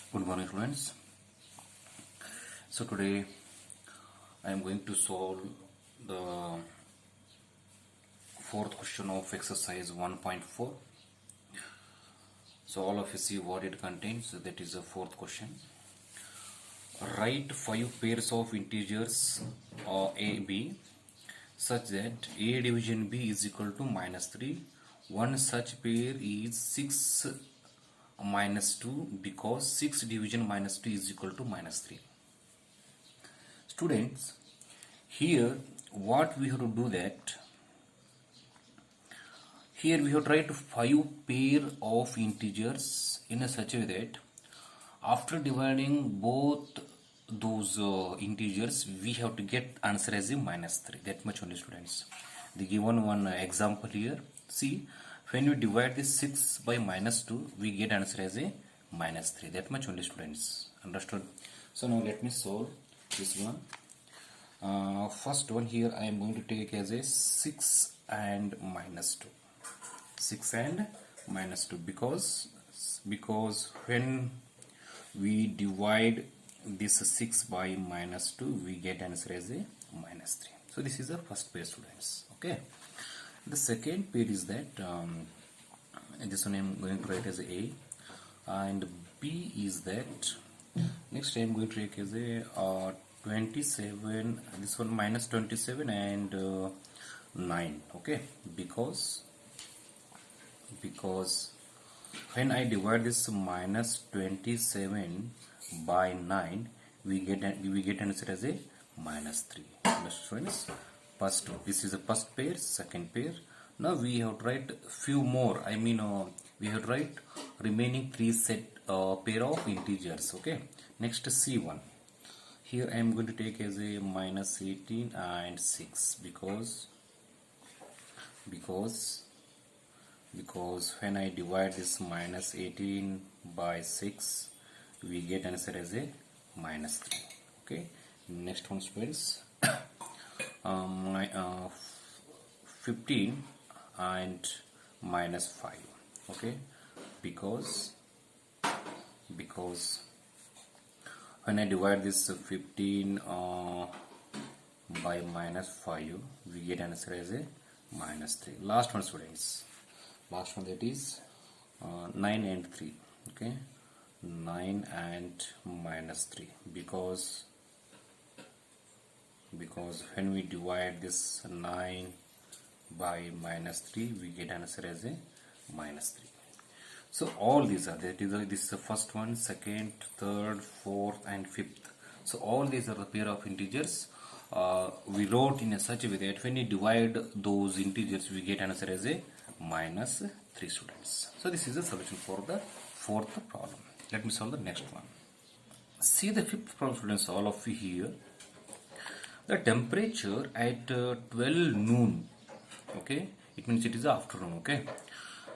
Good morning, friends. So today I am going to solve the fourth question of exercise 1.4. So all of you see what it contains. That is the fourth question. Write 5 pairs of integers a, b such that a division b is equal to -3. One such pair is 6 minus 2 because 6 division -2 is equal to -3. Students, here what we have to do that, here we have tried 5 pair of integers in a such a way that after dividing both those integers we have to get answer as a -3. That much only, students. The given one example here, see, when we divide this 6 by -2 we get answer as a -3. That much only, students. Understood? So now let me solve this one. First one here I am going to take as a 6 and -2. 6 and -2 because when we divide this 6 by -2 we get answer as a -3. So this is the first pair, students. Okay. The second pair is that this one I am going to write as A, and B is that next I am going to take as a 27, this one -27 and 9. Okay, because when I divide this -27 by 9 we get answer as a -3. Students, first, this is the first pair. Second pair, now we have to write few more, we have to write remaining 3 set pair of integers. Okay, next C1. Here I am going to take as a -18 and 6 because when I divide this -18 by 6 we get answer as a -3. Okay, next one, students. 15 and -5. Okay, because when I divide this 15 by -5 we get answer as a -3. Last one, students. Last one, that is 9 and 3. Okay, 9 and -3 because when we divide this 9 by -3 we get answer as a -3. So all these are, this is the first one, second, third, fourth and fifth. So all these are the pair of integers we wrote in a such a way that when you divide those integers we get answer as a -3, students. So this is the solution for the fourth problem. Let me solve the next one. See the fifth problem, students, all of you here. The temperature at 12 noon, okay, it means it is afternoon, okay,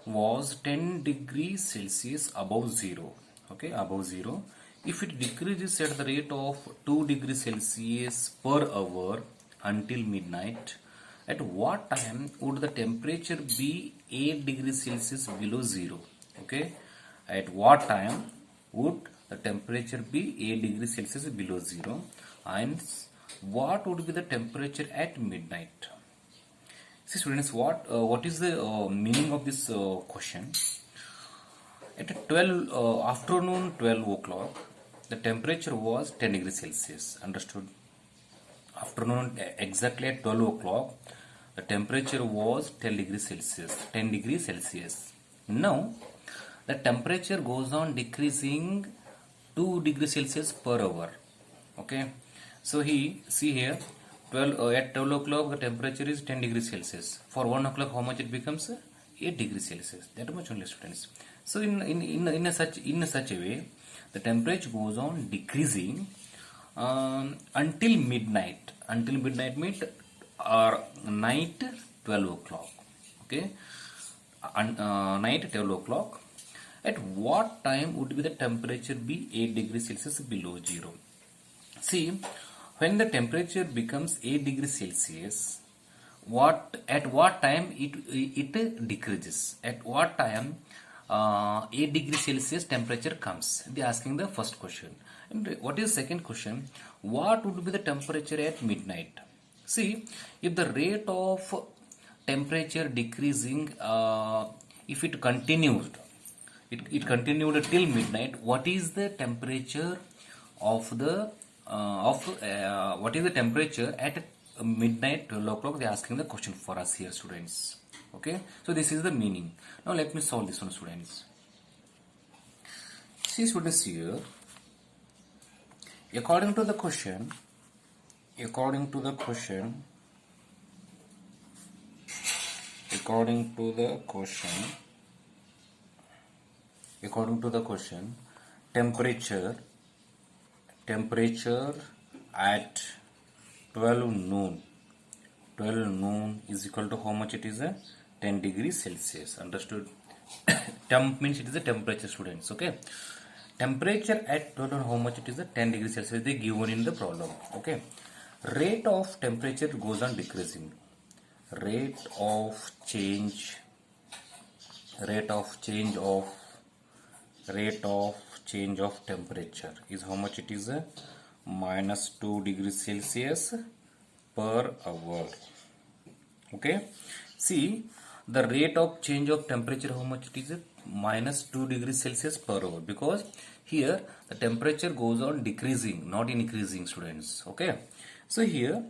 was 10 degrees Celsius above zero, okay, above zero. If it decreases at the rate of 2 degrees Celsius per hour until midnight, at what time would the temperature be 8 degrees Celsius below zero? Okay, at what time would the temperature be 8 degrees Celsius below zero, and what would be the temperature at midnight? See, students, what is the meaning of this question? At 12 afternoon 12 o'clock the temperature was 10 degrees Celsius. Understood? Afternoon exactly at 12 o'clock the temperature was 10 degrees Celsius. 10 degrees Celsius. Now the temperature goes on decreasing 2 degrees Celsius per hour. Okay, so see here, 12 at 12 o'clock the temperature is 10 degrees Celsius. For 1 o'clock how much it becomes? 8 degrees Celsius. That much only, students. So in such a way the temperature goes on decreasing until midnight. Until midnight means night 12 o'clock. Okay, night 12 o'clock. At what time would be the temperature be 8 degrees Celsius below zero? See, when the temperature becomes 8 degrees Celsius, at what time it decreases? At what time 8 degree Celsius temperature comes. They are asking the first question. And what is second question? What would be the temperature at midnight? See, if the rate of temperature decreasing, if it continued, it continued till midnight, what is the temperature of the what is the temperature at midnight 12 o'clock? They are asking the question for us here, students. Okay, so this is the meaning. Now let me solve this one, students. See, students, here according to the question, according to the question, temperature at 12 noon is equal to how much? It is a 10 degrees Celsius. Understood? Temp means it is a temperature, students. Okay, temperature at 12 noon, how much? It is a 10 degrees Celsius. They given in the problem. Okay, rate of temperature goes on decreasing. Rate of change of temperature is how much? It is a minus 2 degrees Celsius per hour. Okay, see, the rate of change of temperature, how much it is? Minus 2 degrees Celsius per hour, because here the temperature goes on decreasing, not increasing, students. Okay, so here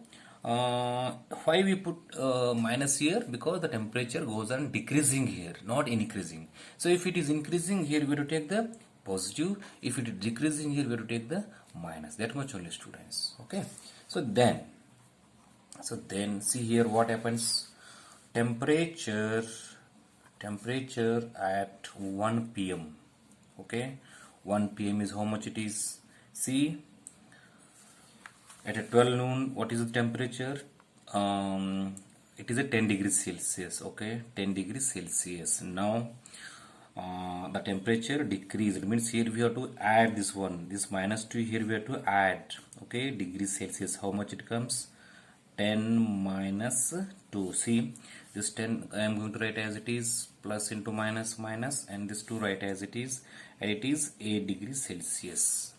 why we put minus here? Because the temperature goes on decreasing here, not increasing. So if it is increasing here, we have to take the positive. If it is decreasing here, we have to take the minus. That much only, students. Okay, so then see here what happens. Temperature at 1 p.m. Okay, 1 p.m. is how much it is? See, at a 12 noon, what is the temperature? It is a 10 degrees Celsius. Okay, 10 degrees Celsius. Now the temperature decreased. It means here we have to add this one, this minus 2 here we have to add. Okay, degrees Celsius, how much it comes? 10 minus 2. See, this 10 I am going to write as it is, plus into minus, and this 2 write as it is, and it is 8 degrees Celsius.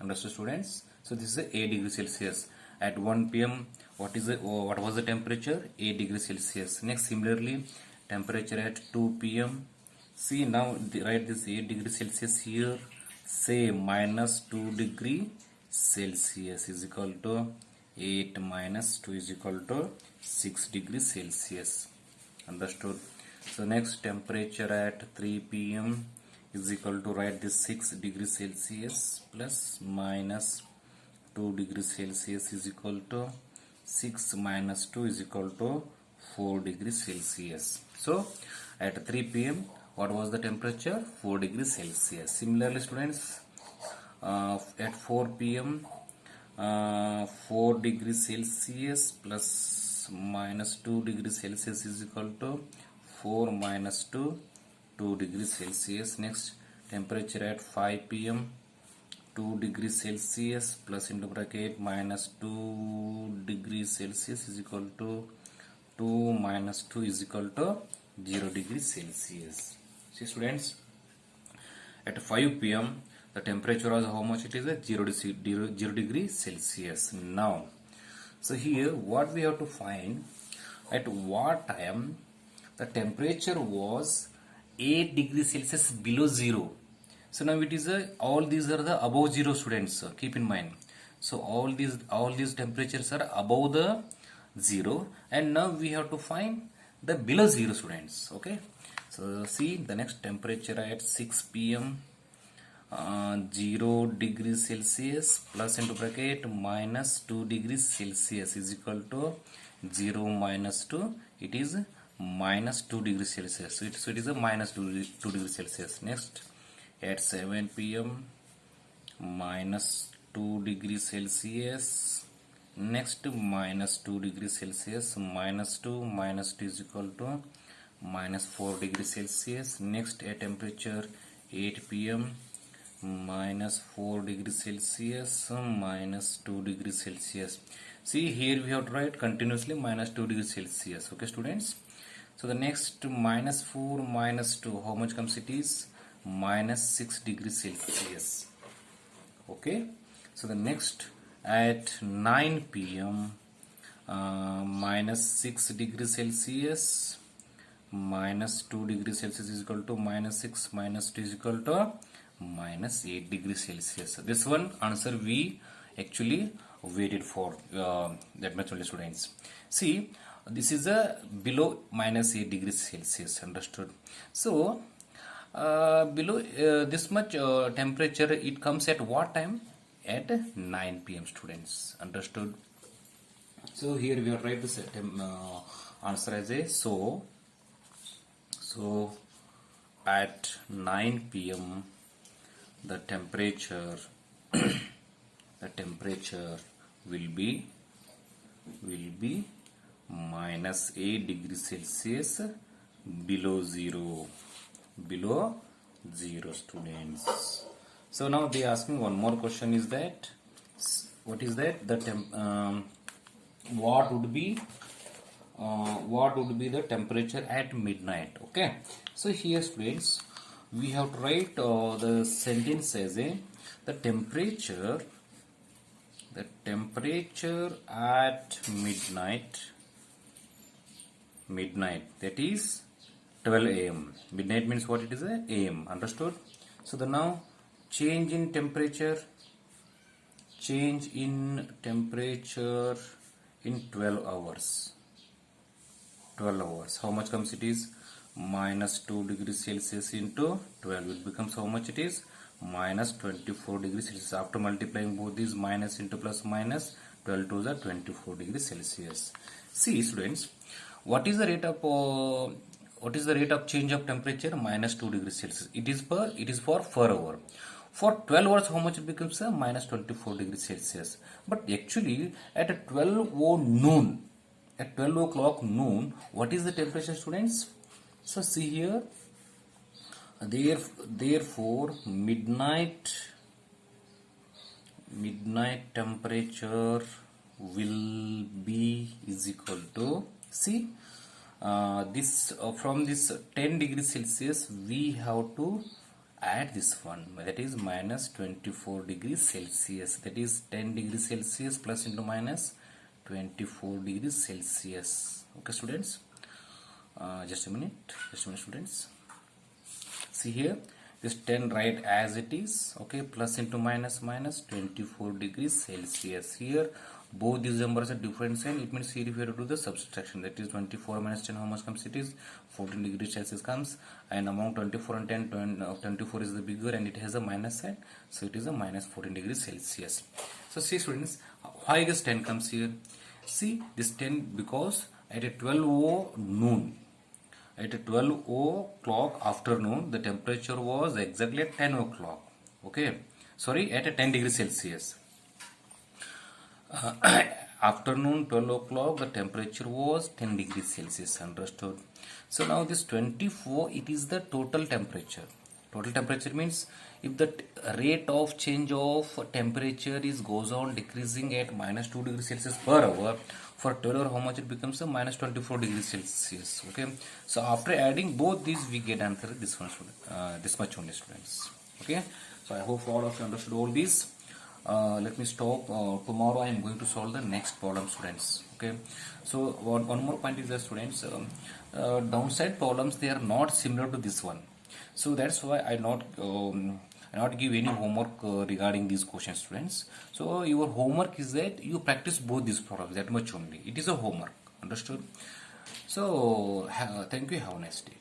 Understood, students? So this is 8 degrees Celsius at 1 p.m. What was the temperature? 8 degrees Celsius. Next, similarly, temperature at 2 p.m. See, now write this 8 degrees Celsius here. Say minus 2 degree Celsius is equal to 8 minus 2 is equal to 6 degrees Celsius. Understood? So next, temperature at 3 p.m. is equal to, write this 6 degrees Celsius plus minus 2 degrees Celsius is equal to 6 minus 2 is equal to 4 degrees Celsius. So at 3 p.m. what was the temperature? 4 degrees Celsius. Similarly, students, at 4 p.m. 4 degrees Celsius plus minus 2 degrees Celsius is equal to 4 minus 2, 2 degrees Celsius. Next, temperature at 5 p.m. 2 degrees Celsius plus into bracket minus 2 degrees Celsius is equal to 2 minus 2 is equal to 0 degrees Celsius. See, students, at 5 p.m. the temperature was how much? It is a 0 degrees Celsius. Now, so here what we have to find, at what time the temperature was 8 degrees Celsius below 0. So now it is all these are the above 0, students. Keep in mind. So all these temperatures are above the 0, and now we have to find the below 0, students. Okay. So see, the next temperature at 6 p.m. 0 degrees Celsius plus into bracket minus 2 degrees Celsius is equal to 0 minus 2. It is minus 2 degrees Celsius. So it is a minus 2 degrees Celsius. Next, at 7 p.m. minus 2 degrees Celsius. Next, minus 2 degrees Celsius. Minus 2 is equal to minus 4 degrees Celsius. Next, at temperature 8 p.m. minus 4 degrees Celsius minus 2 degrees Celsius. See, here we have to write continuously minus 2 degrees Celsius. Okay, students. So the next minus 4 minus 2, how much comes it is? Minus 6 degrees Celsius. Okay. So the next at 9 p.m. Minus 6 degrees Celsius minus 2 degrees Celsius is equal to minus 6 minus 2 is equal to minus 8 degrees Celsius. This one answer we actually waited for, that much only, students. See, this is a below minus 8 degrees Celsius, understood? So below this much temperature, it comes at what time? At 9 p.m. students, understood? So here we are write this answer as a so at 9 p.m. the temperature will be minus 8 degrees Celsius below zero students. So now they ask me one more question, is that what is that the what would be the temperature at midnight? Okay, so here students we have to write the sentence as a the temperature at midnight, that is 12 a.m. Midnight means what it is, a a.m. understood? So the now change in temperature in 12 hours. How much comes it is? Minus 2 degrees Celsius into 12, it becomes how much it is? Minus 24 degrees Celsius. After multiplying both these, minus into plus minus, 12 to the 24 degrees Celsius. See students, what is the rate of change of temperature? Minus 2 degrees Celsius. It is for 4 hours. For 12 hours, how much it becomes? Minus 24 degrees Celsius. But actually, at 12 o'clock noon, what is the temperature, students? So see here, therefore midnight temperature will be is equal to, see, this from this 10 degrees Celsius we have to add this one, that is minus 24 degrees Celsius, that is 10 degrees Celsius plus into minus 24 degrees Celsius. Okay students, just a minute students. See here, this 10 write as it is, okay, plus into minus 24 degrees Celsius. Here both these numbers are different sign, it means here if you have to do the subtraction, that is 24 minus 10, how much comes it is? 14 degrees Celsius comes, and among 24 and 10, 24 is the bigger and it has a minus sign, so it is a minus 14 degrees Celsius. So see students, why this 10 comes here? See this 10 because at a 12 noon, at 12 o'clock afternoon, the temperature was exactly at 10 o'clock. Okay, sorry, at a 10 degrees Celsius. Afternoon 12 o'clock, the temperature was 10 degrees Celsius. Understood? So now this 24, it is the total temperature. Total temperature means if the rate of change of temperature goes on decreasing at minus 2 degrees Celsius per hour, for 12 hours how much it becomes? A minus 24 degrees Celsius. Okay, so after adding both these we get answer this one, this much only students. Okay, so I hope all of you understood all these. Let me stop. Tomorrow I am going to solve the next problem, students. Okay, so one more point is that students, downside problems, they are not similar to this one, so that's why I not give any homework regarding these questions, students. So your homework is that you practice both these problems, that much only. It is a homework, understood? So thank you, have a nice day.